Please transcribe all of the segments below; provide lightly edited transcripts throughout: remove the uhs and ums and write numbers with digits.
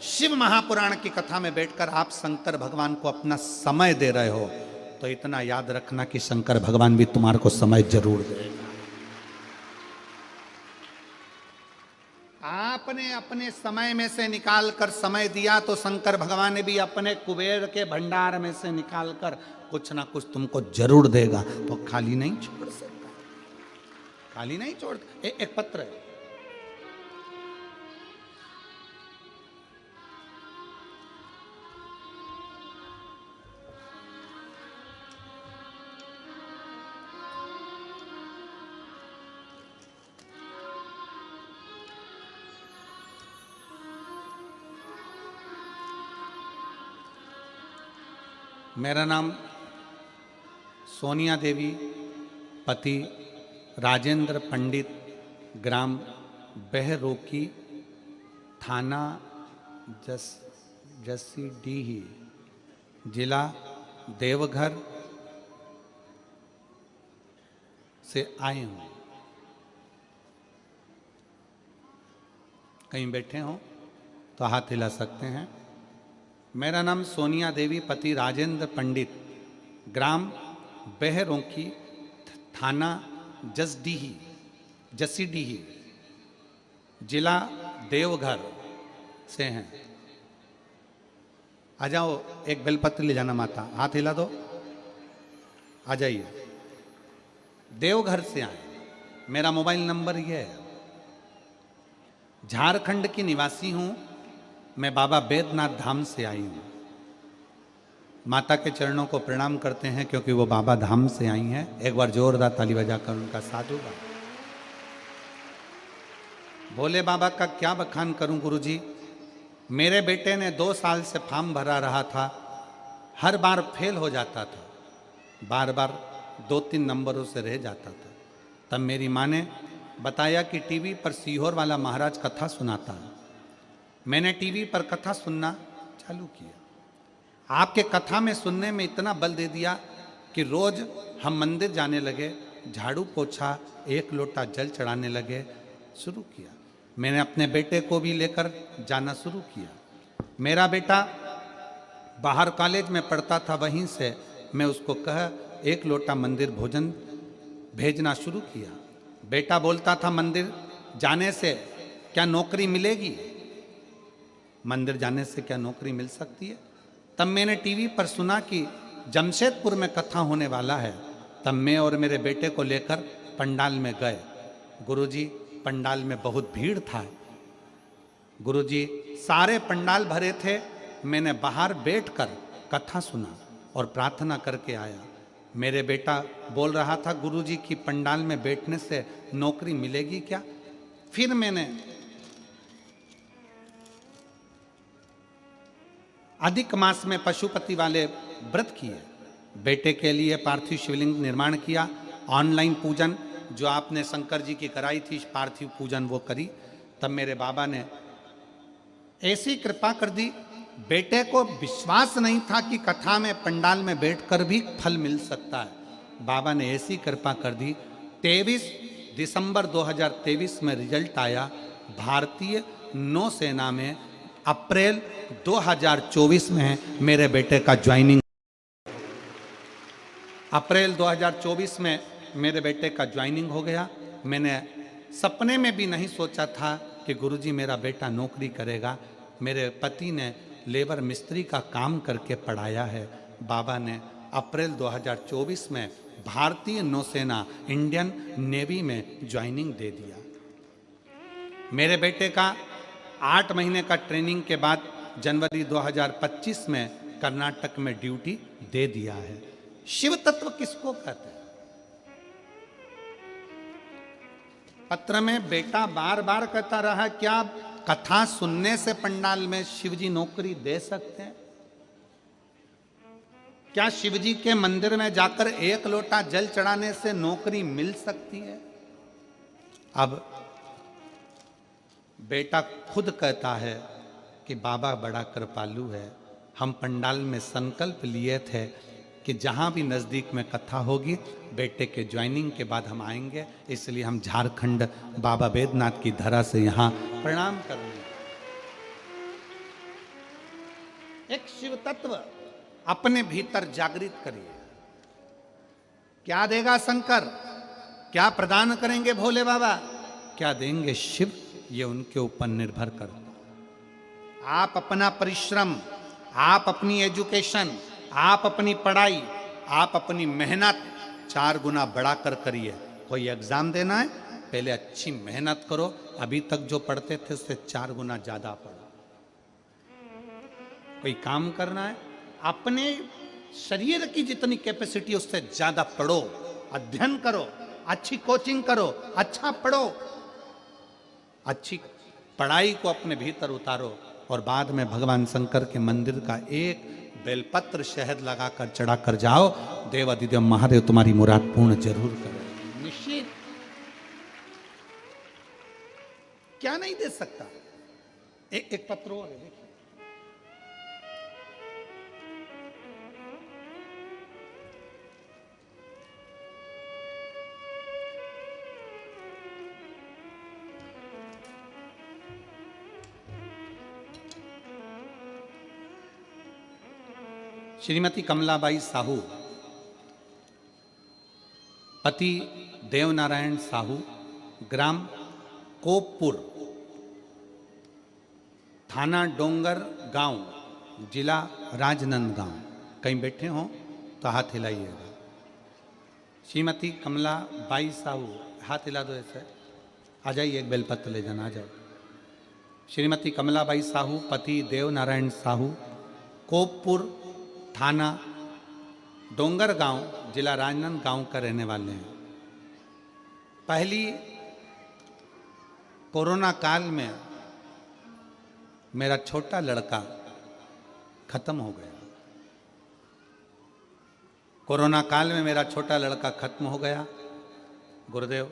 शिव महापुराण की कथा में बैठकर आप शंकर भगवान को अपना समय दे रहे हो, तो इतना याद रखना कि शंकर भगवान भी तुम्हारे को समय जरूर देगा। आपने अपने समय में से निकाल कर समय दिया तो शंकर भगवान ने भी अपने कुबेर के भंडार में से निकाल कर कुछ ना कुछ तुमको जरूर देगा। तो खाली नहीं छोड़ सकता, खाली नहीं छोड़। एक पत्र है, मेरा नाम सोनिया देवी, पति राजेंद्र पंडित, ग्राम बहरोकी, थाना जसीडीही, जिला देवघर से आए हूँ। कहीं बैठे हो तो हाथ हिला सकते हैं। मेरा नाम सोनिया देवी, पति राजेंद्र पंडित, ग्राम बहरोकी, थाना जसीडीही, जिला देवघर से हैं। आ जाओ, एक बेलपत्र ले जाना माता, हाथ हिला दो, आ जाइए। देवघर से आए, मेरा मोबाइल नंबर ये है। झारखंड की निवासी हूं मैं, बाबा बैद्यनाथ धाम से आई हूं। माता के चरणों को प्रणाम करते हैं क्योंकि वो बाबा धाम से आई हैं। एक बार जोरदार ताली बजाकर उनका साधुवाद। भोले बाबा का क्या बखान करूं गुरुजी। मेरे बेटे ने 2 साल से फॉर्म भरा रहा था, हर बार फेल हो जाता था, बार बार 2-3 नंबरों से रह जाता था। तब मेरी माँ ने बताया कि टीवी पर सीहोर वाला महाराज कथा सुनाता है। मैंने टीवी पर कथा सुनना चालू किया। आपके कथा में सुनने में इतना बल दे दिया कि रोज हम मंदिर जाने लगे, झाड़ू पोछा, 1 लोटा जल चढ़ाने लगे, शुरू किया। मैंने अपने बेटे को भी लेकर जाना शुरू किया। मेरा बेटा बाहर कॉलेज में पढ़ता था, वहीं से मैं उसको कह 1 लोटा मंदिर भोजन भेजना शुरू किया। बेटा बोलता था मंदिर जाने से क्या नौकरी मिलेगी, मंदिर जाने से क्या नौकरी मिल सकती है। तब मैंने टीवी पर सुना कि जमशेदपुर में कथा होने वाला है। तब मैं और मेरे बेटे को लेकर पंडाल में गए। गुरुजी, पंडाल में बहुत भीड़ था गुरुजी, सारे पंडाल भरे थे। मैंने बाहर बैठकर कथा सुना और प्रार्थना करके आया। मेरे बेटा बोल रहा था गुरुजी की पंडाल में बैठने से नौकरी मिलेगी क्या। फिर मैंने अधिक मास में पशुपति वाले व्रत किए, बेटे के लिए पार्थिव शिवलिंग निर्माण किया, ऑनलाइन पूजन जो आपने शंकर जी की कराई थी पार्थिव पूजन वो करी। तब मेरे बाबा ने ऐसी कृपा कर दी, बेटे को विश्वास नहीं था कि कथा में पंडाल में बैठकर भी फल मिल सकता है। बाबा ने ऐसी कृपा कर दी, 23 दिसंबर 2023 में रिजल्ट आया। भारतीय नौसेना में अप्रैल 2024 में मेरे बेटे का ज्वाइनिंग, अप्रैल 2024 में मेरे बेटे का ज्वाइनिंग हो गया। मैंने सपने में भी नहीं सोचा था कि गुरुजी मेरा बेटा नौकरी करेगा। मेरे पति ने लेबर मिस्त्री का काम करके पढ़ाया है। बाबा ने अप्रैल 2024 में भारतीय नौसेना इंडियन नेवी में ज्वाइनिंग दे दिया। मेरे बेटे का 8 महीने का ट्रेनिंग के बाद जनवरी 2025 में कर्नाटक में ड्यूटी दे दिया है। शिव तत्व किसको कहते हैं? पत्र में बेटा बार बार कहता रहा, क्या कथा सुनने से पंडाल में शिवजी नौकरी दे सकते हैं? क्या शिवजी के मंदिर में जाकर 1 लोटा जल चढ़ाने से नौकरी मिल सकती है? अब बेटा खुद कहता है कि बाबा बड़ा कृपालु है। हम पंडाल में संकल्प लिए थे कि जहाँ भी नज़दीक में कथा होगी बेटे के ज्वाइनिंग के बाद हम आएंगे, इसलिए हम झारखंड बाबा बैद्यनाथ की धरा से यहाँ प्रणाम कर रहे हैं। एक शिव तत्व अपने भीतर जागृत करिए। क्या देगा शंकर, क्या प्रदान करेंगे भोले बाबा, क्या देंगे शिव, ये उनके ऊपर निर्भर करता। आप अपना परिश्रम, आप अपनी एजुकेशन, आप अपनी पढ़ाई, आप अपनी मेहनत 4 गुना बढ़ाकर करिए। कोई एग्जाम देना है, पहले अच्छी मेहनत करो, अभी तक जो पढ़ते थे उससे 4 गुना ज्यादा पढ़ो। कोई काम करना है, अपने शरीर की जितनी कैपेसिटी उससे ज्यादा पढ़ो, अध्ययन करो, अच्छी कोचिंग करो, अच्छा पढ़ो, अच्छी पढ़ाई को अपने भीतर उतारो और बाद में भगवान शंकर के मंदिर का एक बेलपत्र शहद लगाकर चढ़ाकर जाओ, देव अधिदेव महादेव तुम्हारी मुराद पूर्ण जरूर करें, निश्चित। क्या नहीं दे सकता। एक पत्र और है, देखिए। श्रीमती कमलाबाई साहू, पति देवनारायण साहू, ग्राम कोपपुर, थाना डोंगर गांव, जिला राजनांदगांव। कहीं बैठे हों तो हाथ हिलाइएगा। श्रीमती कमलाबाई साहू, हाथ हिला दो ऐसे, आ जाइए, एक बेलपत्र ले जाना, आ जाओ। श्रीमती कमलाबाई साहू, पति देवनारायण साहू, कोपपुर, थाना डोंगर गांव, जिला राजनांदगांव का रहने वाले हैं। पहली कोरोना काल में मेरा छोटा लड़का खत्म हो गया। कोरोना काल में मेरा छोटा लड़का खत्म हो गया गुरुदेव।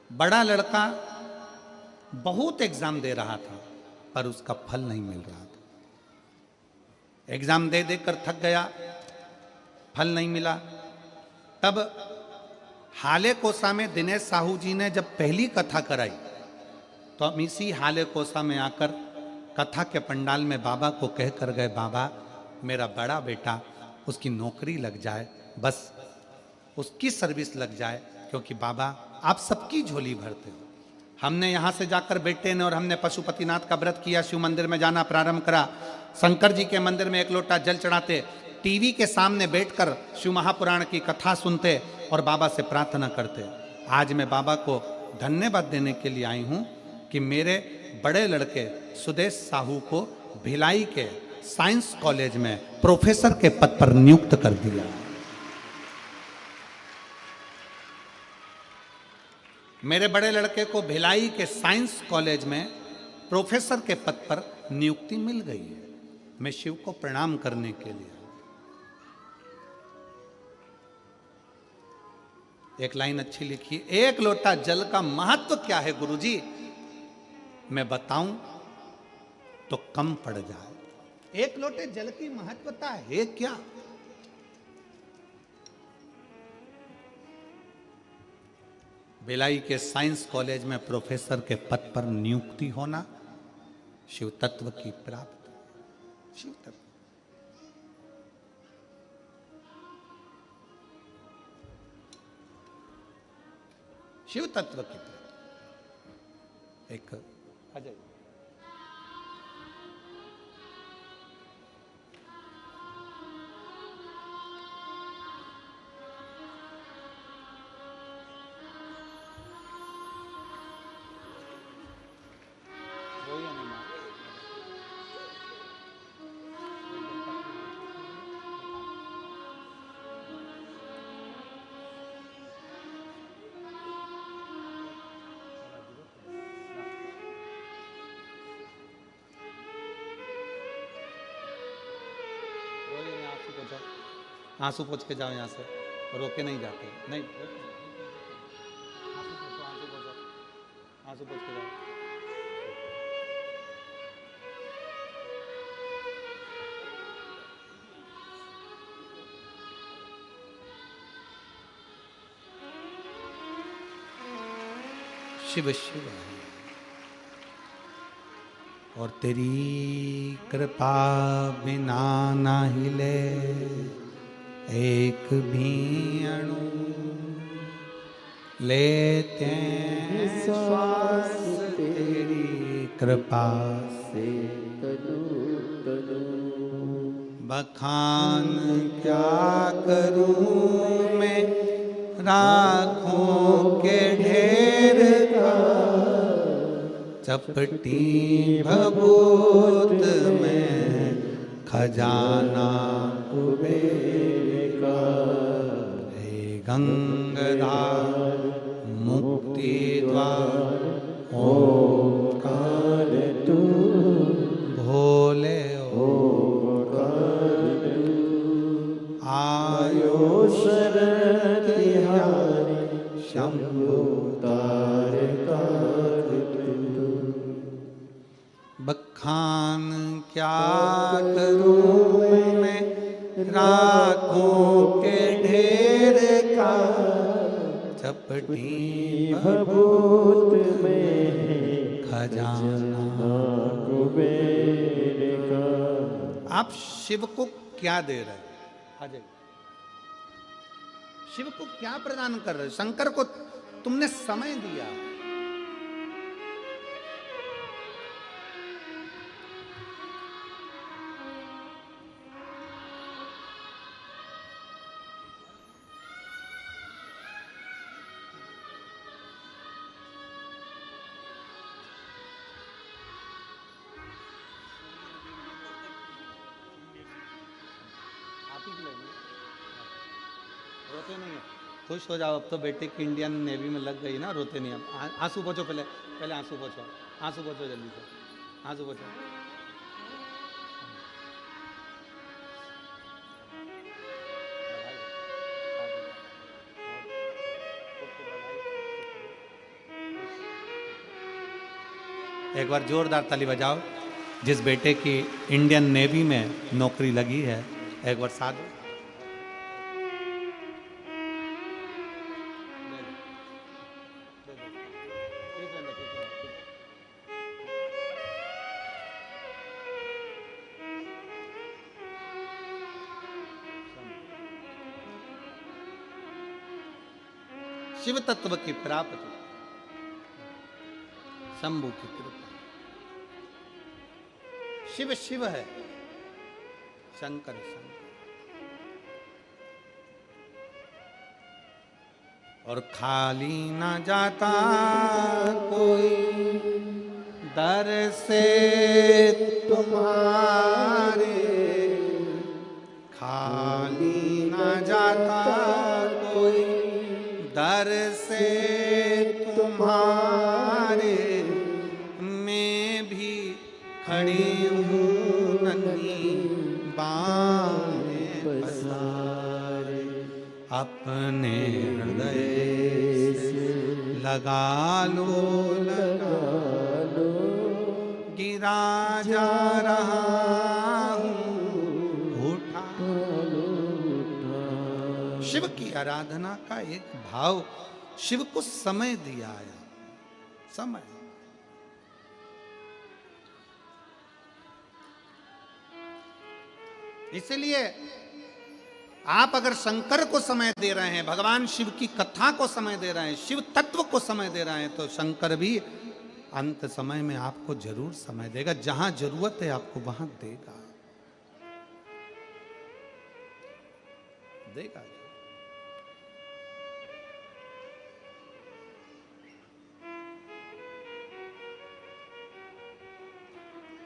बड़ा लड़का बहुत एग्जाम दे रहा था पर उसका फल नहीं मिल रहा था। एग्जाम दे देकर थक गया, फल नहीं मिला। तब हाले कोसा में दिनेश साहू जी ने जब पहली कथा कराई तो हम इसी हाले कोसा में आकर कथा के पंडाल में बाबा को कह कर गए, बाबा मेरा बड़ा बेटा, उसकी नौकरी लग जाए, बस उसकी सर्विस लग जाए, क्योंकि बाबा आप सबकी झोली भरते हो। हमने यहाँ से जाकर बेटे ने और हमने पशुपतिनाथ का व्रत किया, शिव मंदिर में जाना प्रारंभ करा, शंकर जी के मंदिर में 1 लोटा जल चढ़ाते, टीवी के सामने बैठकर शिव महापुराण की कथा सुनते और बाबा से प्रार्थना करते। आज मैं बाबा को धन्यवाद देने के लिए आई हूँ कि मेरे बड़े लड़के सुदेश साहू को भिलाई के साइंस कॉलेज में प्रोफेसर के पद पर नियुक्त कर दिया। मेरे बड़े लड़के को भिलाई के साइंस कॉलेज में प्रोफेसर के पद पर नियुक्ति मिल गई है। मैं शिव को प्रणाम करने के लिए। एक लाइन अच्छी लिखी, 1 लोटा जल का महत्व क्या है गुरुजी, मैं बताऊं तो कम पड़ जाए। 1 लोटे जल की महत्वता है क्या? भिलाई के साइंस कॉलेज में प्रोफेसर के पद पर नियुक्ति होना शिव तत्व की प्राप्ति। शिव तत्व, शिव तत्व की प्राप्ति। एक अजय आंसू पोंछ के जाओ यहाँ से, रोके नहीं जाते, नहीं आंसू पोंछ के जाओ। शिव शिव और तेरी कृपा बिना ना हिले एक भी अणु, लेते हैं श्वास तेरी कृपा से तनु तनु। बखान क्या करूं मैं राखों के ढेर का, चपटी भभूत में खजाना कुबेर का। हे गंगाधार मुक्ति द्वार ओंकार तू, भोले ओंकार तू। आयो शरण तिहारी शंभु तारकार तू। बखान क्या करूं मैं राखों के ढेर का, चपटी भभूत में खजाना कुबेर का। आप शिव को क्या दे रहे हैं? अजय, शिव को क्या प्रदान कर रहे हो? शंकर को तुमने समय दिया, रोते नहीं है। खुश हो जाओ, अब तो बेटे की इंडियन नेवी में लग गई ना, रोते नहीं। अब आंसू पोछो, पहले पहले आंसू पोछो, आंसू पोछो जल्दी से, आंसू पोछो। एक बार जोरदार ताली बजाओ जिस बेटे की इंडियन नेवी में नौकरी लगी है। एक बार साथ शिव तत्व की प्राप्ति, शंभु की कृपा। शिव शिव है, शंकर शंकर। और खाली ना जाता कोई दर से तुम्हारे, खाली ना जाता कोई दर से तुम्हारे। मैं भी खड़ी हूँ नन्ही बाहें पसारे, अपने हृदय से लगा लो गिरा जा रहा हूँ, उठा शिव की आराधना का एक भाव, शिव को समय दिया है, समय। इसलिए आप अगर शंकर को समय दे रहे हैं, भगवान शिव की कथा को समय दे रहे हैं, शिव तत्व को समय दे रहे हैं, तो शंकर भी अंत समय में आपको जरूर समय देगा। जहां जरूरत है आपको वहां देगा, देगा।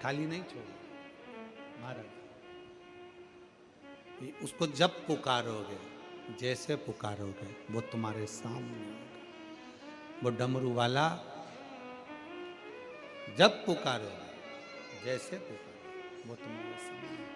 खाली नहीं छोड़ा महाराज। उसको जब पुकारोगे, जैसे पुकारोगे, वो तुम्हारे सामने होगा। वो डमरू वाला जब पुकारोगे, जैसे पुकारोगे, वो तुम्हारे सामने होगा।